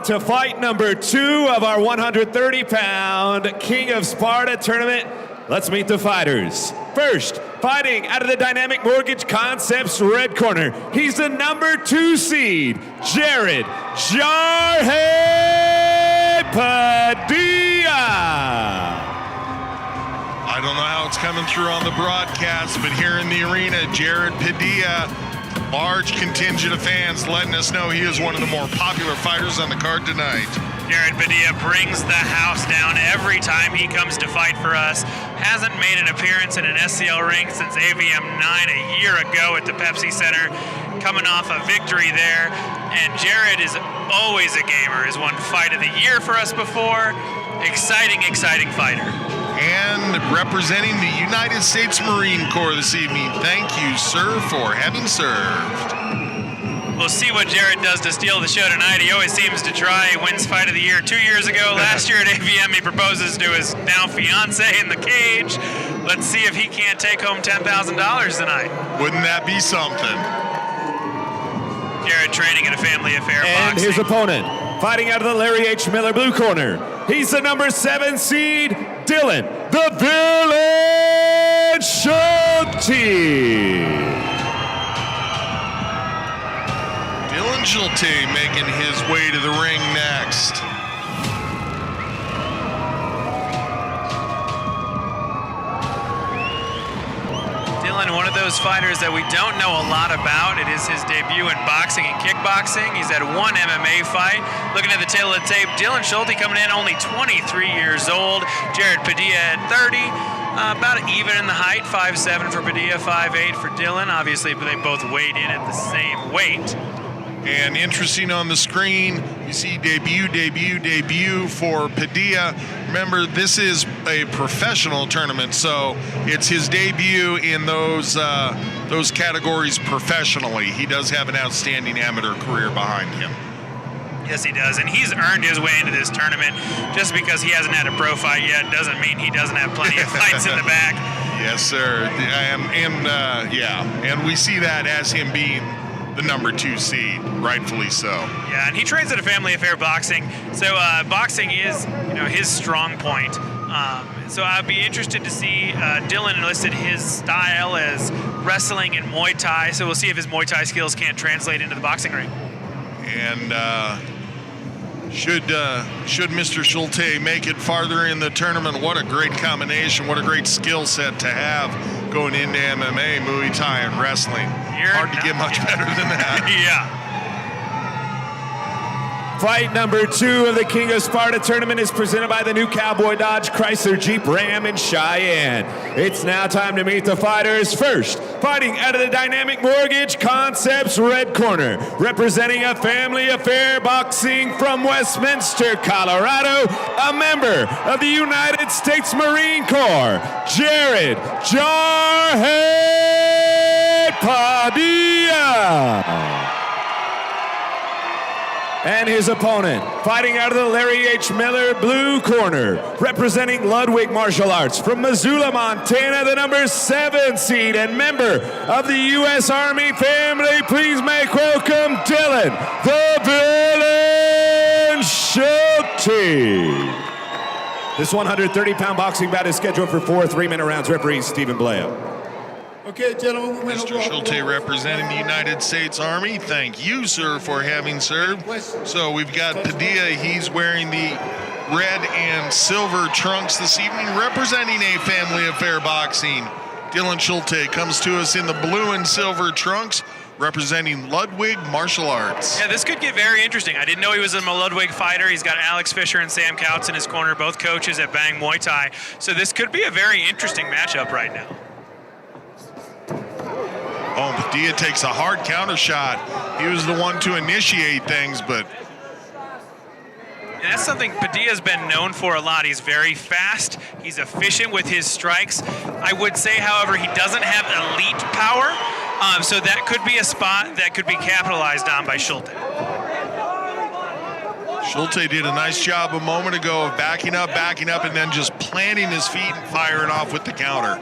on to fight number 2 of our 130-pound King of Sparta tournament. Let's meet the fighters. First, fighting out of the Dynamic Mortgage Concepts red corner, he's the number 2 seed, Jared Jarhead Padilla. I don't know how it's coming through on the broadcast, but here in the arena, Jared Padilla, large contingent of fans letting us know he is one of the more popular fighters on the card tonight. Jared Padilla brings the house down every time he comes to fight for us. Hasn't made an appearance in an SCL ring since AVM10 a year ago at the Pepsi Center, coming off a victory there. And Jared is always a gamer, has won Fight of the Year for us before. Exciting, exciting fighter. And representing the United States Marine Corps this evening, thank you, sir, for having served. We'll see what Jared does to steal the show tonight. He always seems to try. He wins Fight of the Year 2 years ago. Last year at AVM, he proposes to his now fiance in the cage. Let's see if he can't take home $10,000 tonight. Wouldn't that be something? Jared training at a Family Affair And Boxing. his opponent, fighting out of the Larry H. Miller blue corner, he's the number 7 seed, Dylan the Villain Schulte. Dylan Schulte making his way to the ring next. Dylan, one of those fighters that we don't know a lot about. It is his debut in boxing and kickboxing. He's had 1 MMA fight. Looking at the tail of the tape, Dylan Schulte coming in only 23 years old. Jared Padilla at 30. About even in the height, 5'7" for Padilla, 5'8" for Dylan. Obviously, they both weighed in at the same weight. And interesting on the screen, you see debut for Padilla. Remember, this is a professional tournament, so it's his debut in those categories professionally. He does have an outstanding amateur career behind him. Yes, he does, and he's earned his way into this tournament. Just because he hasn't had a pro fight yet doesn't mean he doesn't have plenty of fights in the back. Yes, sir. And we see that as him being the number 2 seed, rightfully so. Yeah, and he trains at a Family Affair Boxing, so boxing is, his strong point. So I'd be interested to see Dylan enlisted his style as wrestling and Muay Thai. So we'll see if his Muay Thai skills can't translate into the boxing ring. And should Mr. Schulte make it farther in the tournament, what a great combination, what a great skill set to have going into MMA, Muay Thai, and wrestling. Hard to get much better than that. Yeah. Fight number 2 of the King of Sparta tournament is presented by the new Cowboy Dodge Chrysler Jeep Ram in Cheyenne. It's now time to meet the fighters. First, fighting out of the Dynamic Mortgage Concepts red corner, representing a Family Affair Boxing from Westminster, Colorado, a member of the United States Marine Corps, Jared Jarhead Padilla. And his opponent, fighting out of the Larry H. Miller blue corner, representing Ludwig Martial Arts from Missoula, Montana, the number 7 seed and member of the U.S. Army family. Please make welcome Dylan the Villain Schulte. This 130-pound boxing bout is scheduled for 4 3-minute rounds. Referee Stephen Bleo. Okay, gentlemen. Mr. Schulte representing the United States Army. Thank you, sir, for having served. So we've got Padilla. He's wearing the red and silver trunks this evening, representing a Family Affair Boxing. Dylan Schulte comes to us in the blue and silver trunks, representing Ludwig Martial Arts. Yeah, this could get very interesting. I didn't know he was a Ludwig fighter. He's got Alex Fisher and Sam Couts in his corner, both coaches at Bang Muay Thai. So this could be a very interesting matchup right now. Oh, Padilla takes a hard counter shot. He was the one to initiate things, but... And that's something Padilla's been known for a lot. He's very fast. He's efficient with his strikes. I would say, however, he doesn't have elite power, so that could be a spot that could be capitalized on by Schulte. Schulte did a nice job a moment ago of backing up, and then just planting his feet and firing off with the counter.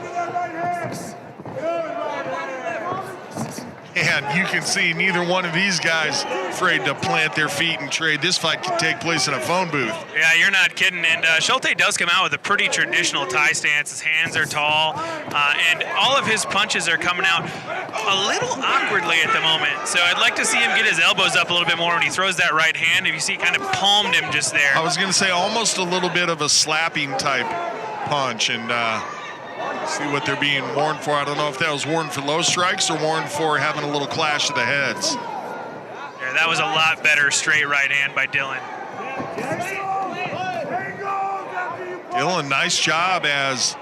And you can see neither one of these guys afraid to plant their feet and trade. This fight could take place in a phone booth. Yeah, you're not kidding. And Schulte does come out with a pretty traditional Thai stance. His hands are tall, and all of his punches are coming out a little awkwardly at the moment. So I'd like to see him get his elbows up a little bit more when he throws that right hand. If you see, kind of palmed him just there. I was going to say almost a little bit of a slapping type punch, and see what they're being warned for. I don't know if that was warned for low strikes or warned for having a little clash of the heads. Yeah, that was a lot better straight right hand by Dylan. Dylan, nice job as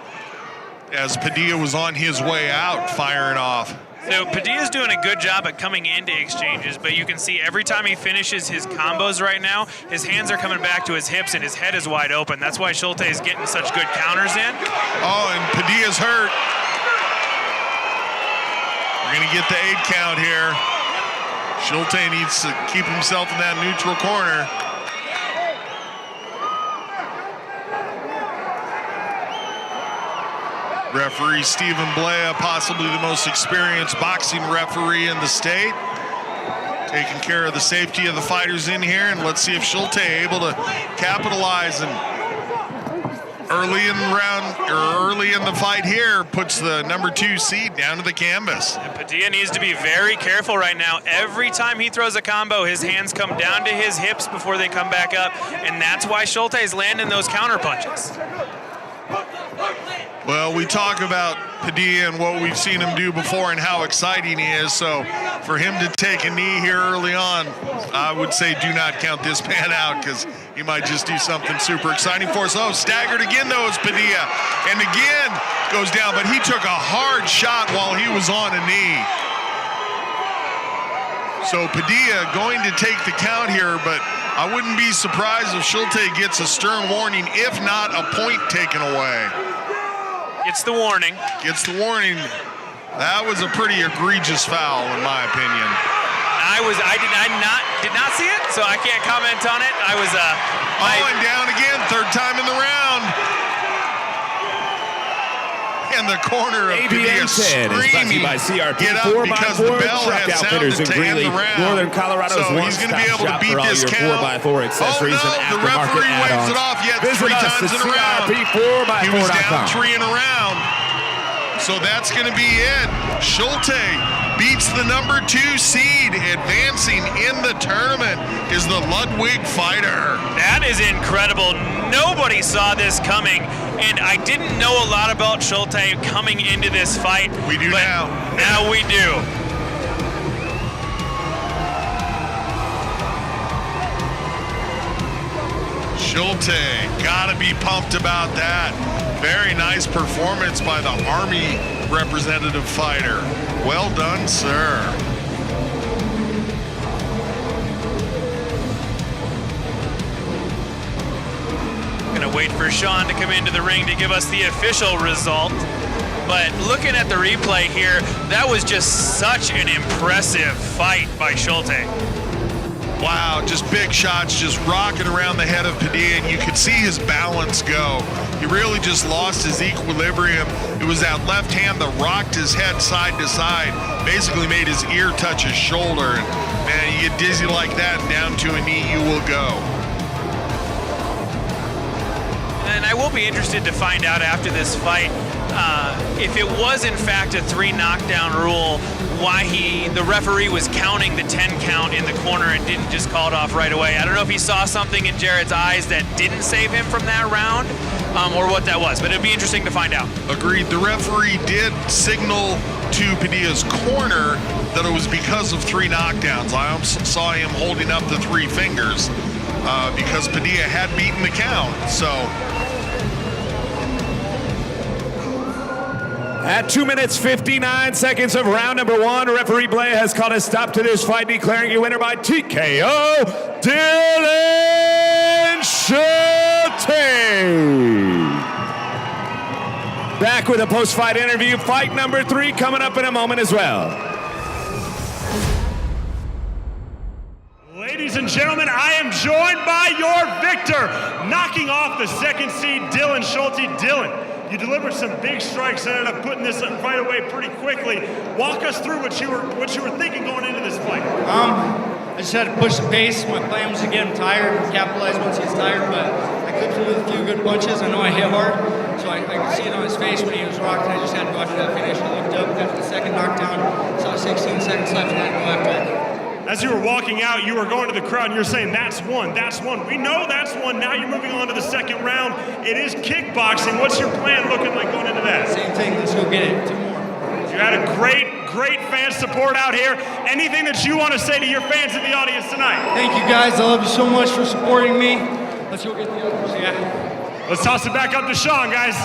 Padilla was on his way out, firing off. So Padilla's doing a good job at coming into exchanges, but you can see every time he finishes his combos right now, his hands are coming back to his hips and his head is wide open. That's why Schulte is getting such good counters in. Oh, and Padilla's hurt. We're going to get the 8 count here. Schulte needs to keep himself in that neutral corner. Referee Stephen Blea, possibly the most experienced boxing referee in the state, taking care of the safety of the fighters in here. And let's see if Schulte able to capitalize, and early in the fight here puts the number 2 seed down to the canvas. And Padilla needs to be very careful right now. Every time he throws a combo, his hands come down to his hips before they come back up, and that's why Schulte is landing those counter punches. Well, we talk about Padilla and what we've seen him do before and how exciting he is. So for him to take a knee here early on, I would say do not count this man out, because he might just do something super exciting for us. Oh, staggered again, though, is Padilla. And again goes down, but he took a hard shot while he was on a knee. So Padilla going to take the count here, but I wouldn't be surprised if Schulte gets a stern warning, if not a point taken away. Gets the warning. Gets the warning. That was a pretty egregious foul, in my opinion. I did not see it, so I can't comment on it. And down again, 3rd time in the round. And the corner of Padilla AVM10 is brought to you by CRP, 4x4 truck outfitters in Greeley, Northern Colorado's one-stop shop for all your 4x4 accessories and the aftermarket referee waves add-ons. it off yet Visit 3 us times at in a round. CRP4x4.com. He was down 3 in a round. So that's going to be it. Schulte beats the number 2 seed. Advancing in the tournament is the Ludwig fighter. That is incredible. Nobody saw this coming, and I didn't know a lot about Schulte coming into this fight. We do now. Now we do. Schulte, gotta be pumped about that. Very nice performance by the Army representative fighter. Well done, sir. Gonna wait for Sean to come into the ring to give us the official result. But looking at the replay here, that was just such an impressive fight by Schulte. Wow, just big shots, just rocking around the head of Padilla, and you could see his balance go. He really just lost his equilibrium. It was that left hand that rocked his head side to side, basically made his ear touch his shoulder. And man, you get dizzy like that, and down to a knee you will go. And I will be interested to find out after this fight if it was in fact a 3 knockdown rule, why the referee was counting the 10 count in the corner and didn't just call it off right away. I don't know if he saw something in Jarrett's eyes that didn't save him from that round, or what that was, but it'd be interesting to find out. Agreed. The referee did signal to Padilla's corner that it was because of 3 knockdowns. I also saw him holding up the 3 fingers because Padilla had beaten the count. So at 2 minutes 59 seconds of round number 1, referee Blea has called a stop to this fight, declaring your winner by TKO, Dylan Schulte. Back with a post-fight interview. Fight number 3 coming up in a moment as well. Ladies and gentlemen, I am joined by your victor, knocking off the 2nd seed, Dylan Schulte. Dylan, You delivered some big strikes and ended up putting this fight away pretty quickly. Walk us through what you were thinking going into this fight. I just had to push the pace. My plan was to get him tired and capitalize once he's tired, but I clipped him with a few good punches. I know I hit hard, so I could see it on his face when he was rocked. I just had to go after that finish. I looked up after the second knockdown, saw 16 seconds left, and I go after it. As you were walking out, you were going to the crowd and you're saying, that's one, that's one. We know that's one. Now you're moving on to the second round. It is kickboxing. What's your plan looking like going into that? Same thing, let's go get it. 2 more. You had a great fan support out here. Anything that you want to say to your fans in the audience tonight? Thank you guys, I love you so much for supporting me. Let's go get the others, yeah. Let's toss it back up to Sean, guys.